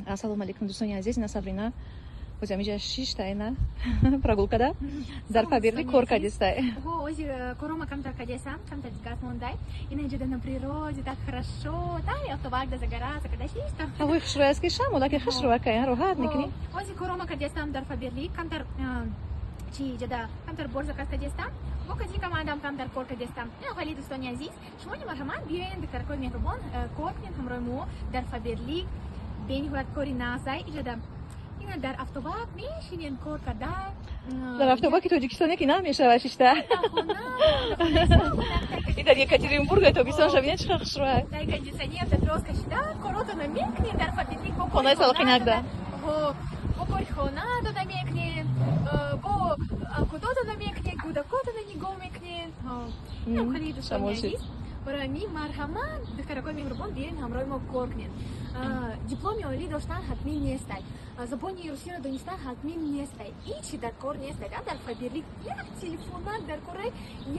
Ассалому алейкум, дӯстони азиз, ина Сабрина боз амиҷа 6 таина прогулкада дар Фаберли кор кардистай. Ози корома камтар кадесам, камтар дигас мондай. Ина инҷода на природе, так хорошо. Тай автобак да загараса, когда шистам. Ҳавои хушрӯй аст ки шамо, лаки хушрӯй кай, роҳат мекунӣ. Ози корома кадесам дар Фаберли, камтар чи ҷада камтар борза кас кадесам. Бо кади командам камтар кор кадесам. Ина хали дӯстони азиз, шумо ни марҳамат биёен духтаракои меҳрубон кор кунед ҳамроҳи мо дар Фаберли. Бениҳоят кори насай иҷода ина дар автобак мешинен кор кардан. Дар автобаки Тоҷикистон яки намешава шишта. И дар Екатеринбург тобистон шавине чӣ қадр хушрӯй. Дар кондитсионер дроз кашида коротона мекунед дар Фаберли. Хонаи салқинакда. Бо кори хона дода мекунед, бо кудодона мекунед, гудакотона нигоҳ мекунед. Ина хали дӯстони азиз, барои ми марҳамат духтаракои меҳрубон биёед ҳамроҳи мо кор кунед. Дипломи олӣ доштан ҳатмӣ нестай, забони русиро донистан ҳатмӣ нестай, ҳечи дар кор нестай. Дар Фаберли як телефонат дар кораи,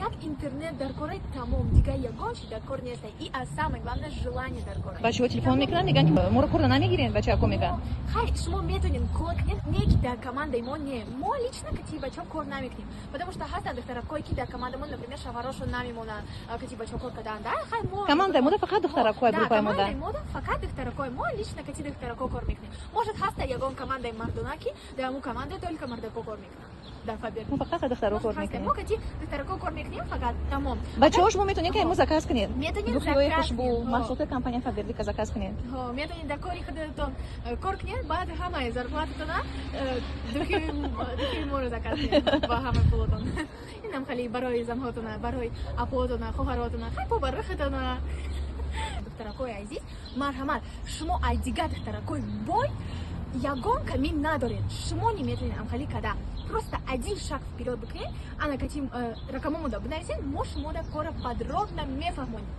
як интернет дар кораи тамом, дигар ягон чи дар кор нестай. И аз самое главное желание дар кораи. Бачаҳо телефон мекунанд, мегӯянд ки моро корда намегиред, бачаҳо ко мегӯянд. Хай, шумо метавонед кор кунед, не ки дар командаи мо не. Мо лично кати бачаҳо кор намекунем, потому что ҳастанд духтаракое ки дар командаи мо, например, шаварошон намемонанд, кати бачаҳо кор карданд. Хай мо Командаи мода фақат духтаракои группаи мода. Командаи мода фақат духтаракои мо лично кати духтарако кор мекунем. Может ҳаста ягон командаи мардона ки дар мо команда только мардако кор мекунанд. Дар Фаберли Мо фақат духтарако кор мекунем. Мо кати духтарако кор мекунем фақат тамом. Бачаҳо шумо метавонед ки мо заказ кунед. Метавонед духиёи заказ хушбу, кунед. маҳсулоти компания Фаберли ка заказ кунед. Метавонед дар кори худатон кор кунед, баъд ҳамаи зарплататона духиёи моро заказ кунед ба ҳамаи пулотон. Инам хали барои замҳотона, барои апотона, хоҳаротона, хай по ба рухатона. Духтаракои азиз, марҳамат, шумо аз дигар духтаракои бой ягон камин надоред. Шумо неметавонед амхали када. Просто один шаг вперед бикунед, ана кати рақамомуда бинависед, мо шумода кора подробно мефаҳмонем.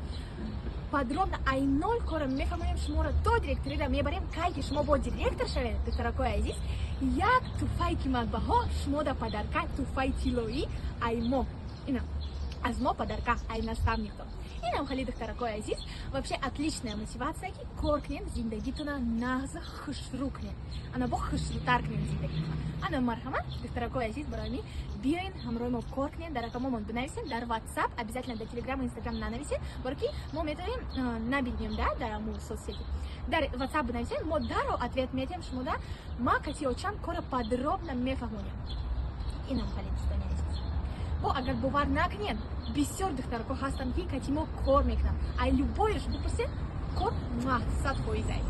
Подробно ай нол кора мефаҳмонем, шуморо то директорида мебарем, кайки шумо бо директор шавед, духтаракои азиз, як туфаи қиматбаҳо шумода падарка, туфаи тиллоӣ ай мо. Ина аз мо падарка ай наставниктон. Инам хали духтаракои азиз, вообще отличная мотивация ки кор кунед, зиндагитона нағза хушрӯ кунед. Ана бо хушрӯтар кунед зиндагитона. Ана марҳамат духтаракои азиз, барои ми биёед ҳамроҳи мо кор кунед, дар рақамомон бинависед, дар WhatsApp обязательно, дар Telegram и Instagram нанависед, барои ки мо метавонем набинем дар аму соцсети. Дар WhatsApp бинависед, мо даро ответ медиҳем шумода, ма кати очам кора подробно мефаҳмонем. Инам хали дӯстони азиз. Бо агар бовар накунед, бисёр духтарако ҳастанд ки кати мо кор мекунанд. Ай любойш бипурсед, кор 100%.